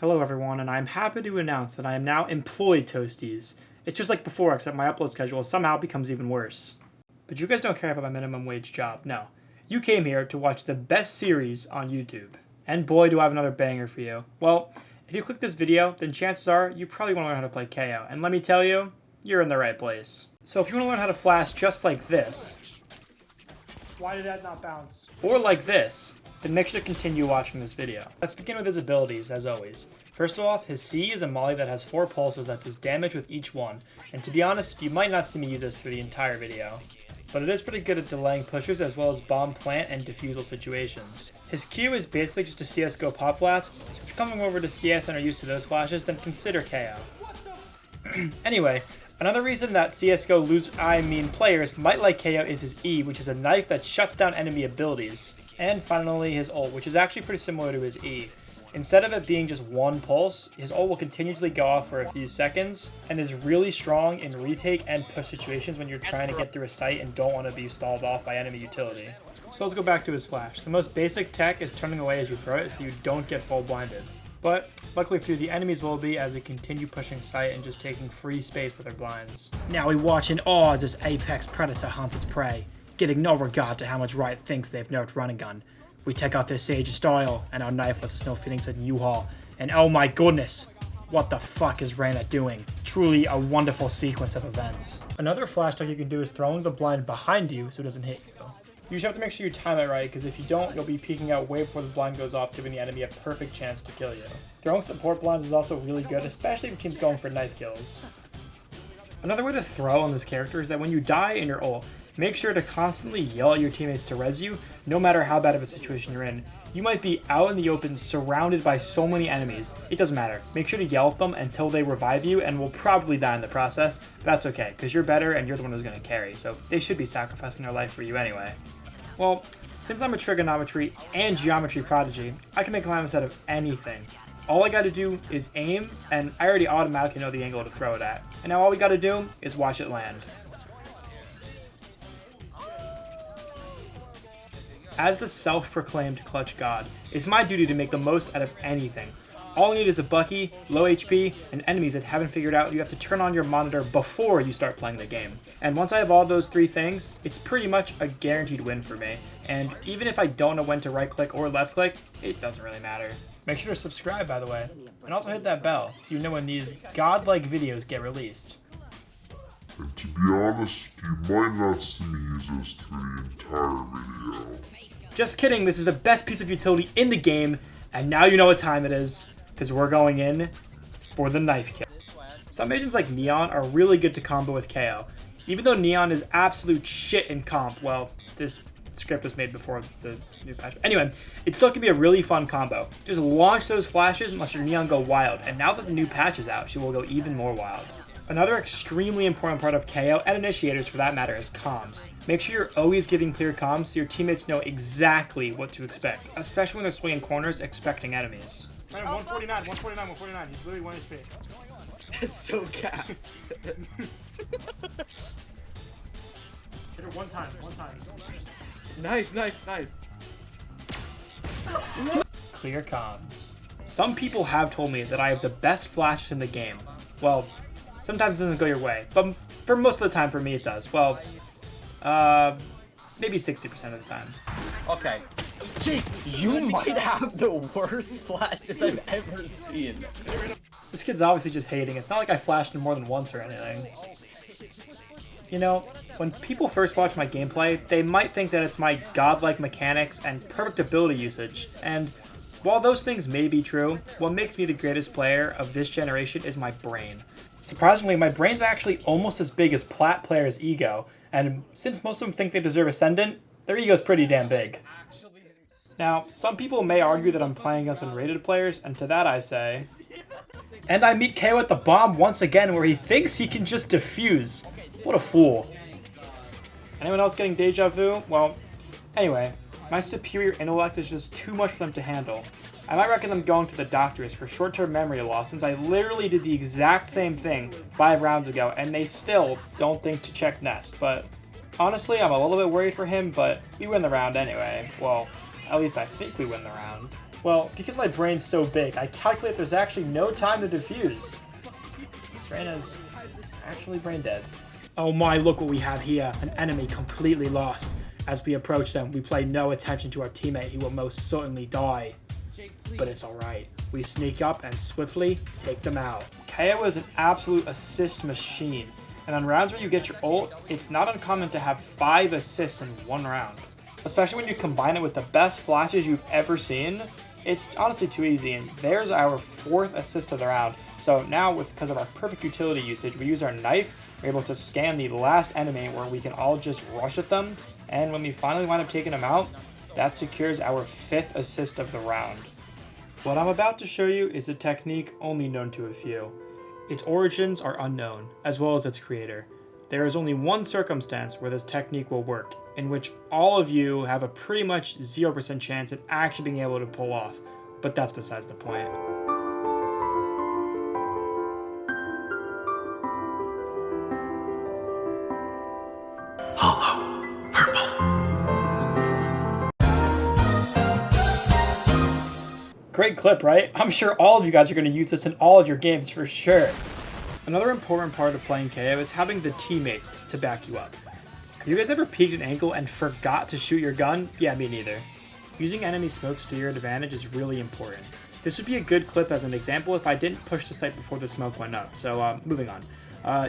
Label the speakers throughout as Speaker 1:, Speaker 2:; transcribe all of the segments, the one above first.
Speaker 1: Hello everyone, and I'm happy to announce that I am now employed Toasties. It's just like before, except my upload schedule somehow becomes even worse. But you guys don't care about my minimum wage job, no. You came here to watch the best series on YouTube. And boy, do I have another banger for you. Well, if you click this video, then chances are you probably want to learn how to play Kayo. And let me tell you, you're in the right place. So if you want to learn how to flash just like this, why did that not bounce? Or like this, then make sure to continue watching this video. Let's begin with his abilities, as always. First of all, his C is a molly that has 4 pulses that does damage with each one, and to be honest, you might not see me use this through the entire video. But it is pretty good at delaying pushes as well as bomb plant and defusal situations. His Q is basically just a CSGO pop flash, so if you're coming over to CS and are used to those flashes, then consider Kayo. Anyway, another reason that CSGO players might like Kayo is his E, which is a knife that shuts down enemy abilities. And finally, his ult, which is actually pretty similar to his E. Instead of it being just one pulse, his ult will continuously go off for a few seconds, and is really strong in retake and push situations when you're trying to get through a site and don't want to be stalled off by enemy utility. So let's go back to his flash. The most basic tech is turning away as you throw it so you don't get full blinded. But luckily for you, the enemies will be as we continue pushing site and just taking free space with our blinds. Now we watch in awe as this apex predator hunts its prey, giving no regard to how much Riot thinks they've nerfed running gun. We take out their Sage style, and our knife lets us know feelings at U-Haul. And oh my goodness, what the fuck is Reyna doing? Truly a wonderful sequence of events. Another flash tech you can do is throwing the blind behind you so it doesn't hit you. You just have to make sure you time it right, because if you don't, you'll be peeking out way before the blind goes off, giving the enemy a perfect chance to kill you. Throwing support blinds is also really good, especially if your team's going for knife kills. Another way to throw on this character is that when you die in your ult, make sure to constantly yell at your teammates to res you, no matter how bad of a situation you're in. You might be out in the open, surrounded by so many enemies. It doesn't matter. Make sure to yell at them until they revive you, and will probably die in the process. But that's okay, because you're better and you're the one who's going to carry, so they should be sacrificing their life for you anyway. Well, since I'm a trigonometry and geometry prodigy, I can make climbs out of anything. All I gotta do is aim, and I already automatically know the angle to throw it at. And now all we gotta do is watch it land. As the self-proclaimed clutch god, it's my duty to make the most out of anything. All I need is a Bucky, low HP, and enemies that haven't figured out you have to turn on your monitor before you start playing the game. And once I have all those 3 things, it's pretty much a guaranteed win for me. And even if I don't know when to right click or left click, it doesn't really matter. Make sure to subscribe, by the way, and also hit that bell so you know when these godlike videos get released.
Speaker 2: And to be honest, you might not see me use this through the entire video.
Speaker 1: Just kidding, this is the best piece of utility in the game, and now you know what time it is, because we're going in for the knife kill. Some agents like Neon are really good to combo with Kayo. Even though Neon is absolute shit in comp, well, this script was made before the new patch. Anyway, it still can be a really fun combo. Just launch those flashes and let your Neon go wild, and now that the new patch is out, she will go even more wild. Another extremely important part of Kayo, and initiators for that matter, is comms. Make sure you're always giving clear comms so your teammates know exactly what to expect, especially when they're swinging corners expecting enemies. 149, he's really 1 HP.
Speaker 3: That's so cap.
Speaker 1: Hit her one time.
Speaker 3: Knife.
Speaker 1: Clear comms. Some people have told me that I have the best flashes in the game. Well, sometimes it doesn't go your way, but for most of the time for me it does. Well, maybe 60% of the time.
Speaker 3: Okay. Jake, you might have the worst flashes I've ever seen.
Speaker 1: This kid's obviously just hating. It's not like I flashed him more than once or anything. You know, when people first watch my gameplay, they might think that it's my godlike mechanics and perfect ability usage, and while those things may be true, what makes me the greatest player of this generation is my brain. Surprisingly, my brain's actually almost as big as Plat players' ego, and since most of them think they deserve Ascendant, their ego's pretty damn big. Now, some people may argue that I'm playing against unrated players, and to that I say... And I meet Kayo at the bomb once again where he thinks he can just defuse. What a fool. Anyone else getting deja vu? Well, anyway, my superior intellect is just too much for them to handle. I might recommend them going to the doctors for short-term memory loss, since I literally did the exact same thing 5 rounds ago, and they still don't think to check Nest. But honestly, I'm a little bit worried for him, but we win the round anyway. Well, at least I think we win the round. Well, because my brain's so big, I calculate there's actually no time to defuse. This Reyna's actually brain dead. Oh my, look what we have here. An enemy completely lost. As we approach them, we pay no attention to our teammate. He will most certainly die. But it's alright. We sneak up and swiftly take them out. Kayo is an absolute assist machine. And on rounds where you get your ult, it's not uncommon to have 5 assists in one round. Especially when you combine it with the best flashes you've ever seen. It's honestly too easy, and there's our 4th assist of the round. So now, because of our perfect utility usage, we use our knife, we're able to scan the last enemy where we can all just rush at them, and when we finally wind up taking them out, that secures our 5th assist of the round. What I'm about to show you is a technique only known to a few. Its origins are unknown, as well as its creator. There is only one circumstance where this technique will work, in which all of you have a pretty much 0% chance at actually being able to pull off, but that's besides the point.
Speaker 4: Hollow purple.
Speaker 1: Great clip, right? I'm sure all of you guys are going to use this in all of your games for sure. Another important part of playing Kayo is having the teammates to back you up. Have you guys ever peeked an angle and forgot to shoot your gun? Yeah, me neither. Using enemy smokes to your advantage is really important. This would be a good clip as an example if I didn't push the site before the smoke went up, so moving on.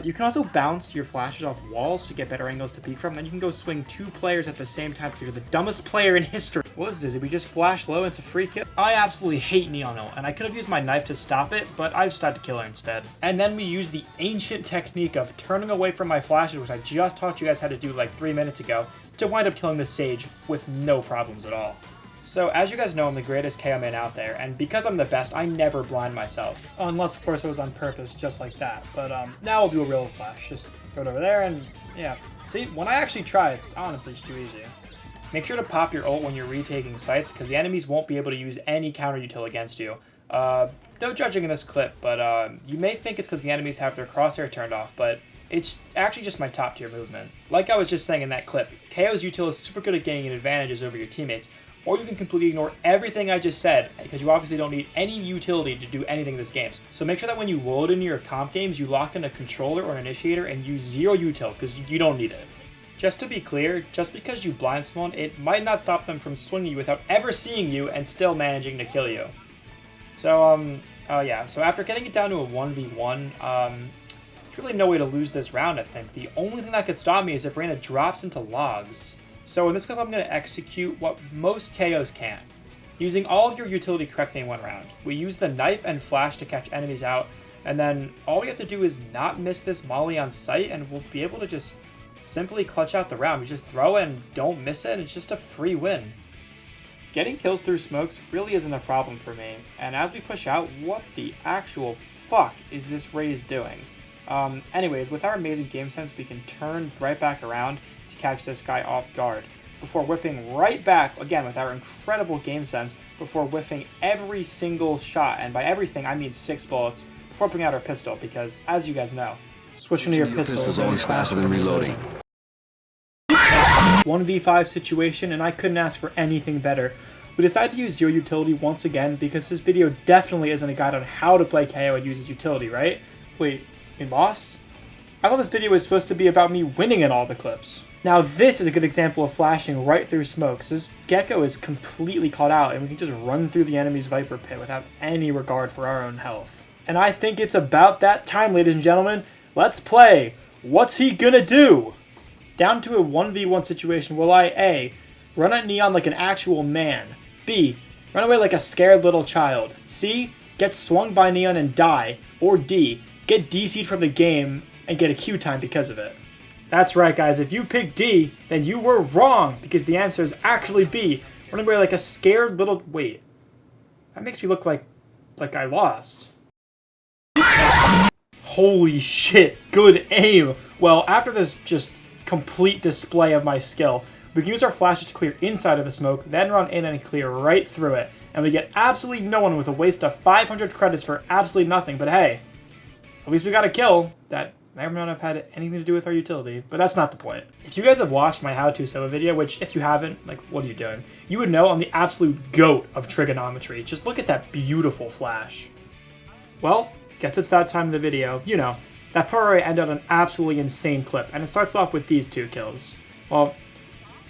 Speaker 1: You can also bounce your flashes off walls to get better angles to peek from, then you can go swing 2 players at the same time because you're the dumbest player in history. What is this? Did we just flash low and it's a free kill? I absolutely hate Neon ult, and I could have used my knife to stop it, but I just had to kill her instead. And then we use the ancient technique of turning away from my flashes, which I just taught you guys how to do like 3 minutes ago, to wind up killing the Sage with no problems at all. So, as you guys know, I'm the greatest Kayo main out there, and because I'm the best, I never blind myself. Unless, of course, it was on purpose, just like that. But now I'll do a real flash. Just throw it over there, and yeah. See, when I actually try, honestly, it's too easy. Make sure to pop your ult when you're retaking sites, because the enemies won't be able to use any counter util against you. No judging in this clip, but you may think it's because the enemies have their crosshair turned off, but it's actually just my top tier movement. Like I was just saying in that clip, Kayo's util is super good at gaining advantages over your teammates, or you can completely ignore everything I just said, because you obviously don't need any utility to do anything in this game. So make sure that when you load into your comp games, you lock in a controller or an initiator and use 0 util, because you don't need it. Just to be clear, just because you blind spawn, it might not stop them from swinging you without ever seeing you and still managing to kill you. So, yeah, so after getting it down to a 1v1, there's really no way to lose this round, I think. The only thing that could stop me is if Reyna drops into logs. So in this clip, I'm going to execute what most Kayos can't, using all of your utility correctly in one round. We use the knife and flash to catch enemies out, and then all we have to do is not miss this molly on sight, and we'll be able to just simply clutch out the round. We just throw it and don't miss it, and it's just a free win. Getting kills through smokes really isn't a problem for me, and as we push out, what the actual fuck is this Raze doing? Anyways, with our amazing game sense, we can turn right back around to catch this guy off guard, before whipping right back, again with our incredible game sense, before whiffing every single shot, and by everything I mean 6 bullets, before putting out our pistol, because as you guys know, switching to your pistol is always faster than reloading. 1v5 situation, and I couldn't ask for anything better. We decided to use 0 utility once again, because this video definitely isn't a guide on how to play Kayo and use his utility, right? Wait, we lost? I thought this video was supposed to be about me winning in all the clips. Now this is a good example of flashing right through smoke. So this Gecko is completely caught out, and we can just run through the enemy's Viper pit without any regard for our own health. And I think it's about that time, ladies and gentlemen. Let's play What's He Gonna Do? Down to a 1v1 situation, will I A, run at Neon like an actual man, B, run away like a scared little child, C, get swung by Neon and die, or D, get DC'd from the game and get a Q time because of it. That's right, guys. If you picked D, then you were wrong, because the answer is actually B. Running away like a scared little... Wait. That makes me look like I lost. Holy shit. Good aim. Well, after this just complete display of my skill, we can use our flashes to clear inside of the smoke, then run in and clear right through it. And we get absolutely no one with a waste of 500 credits for absolutely nothing. But hey, at least we got a kill that may or may not have had anything to do with our utility, but that's not the point. If you guys have watched my how to Sova video, which if you haven't, like, what are you doing? You would know I'm the absolute goat of trigonometry. Just look at that beautiful flash. Well, guess it's that time of the video. You know, that part where I end on an absolutely insane clip, and it starts off with these 2 kills. Well,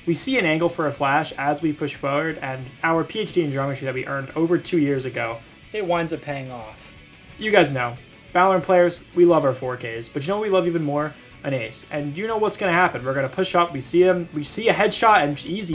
Speaker 1: we see an angle for a flash as we push forward, and our PhD in geometry that we earned over 2 years ago, it winds up paying off. You guys know, Valorant players, we love our 4Ks, but you know what we love even more? An ace. And you know what's going to happen. We're going to push up, we see him, we see a headshot, and easy.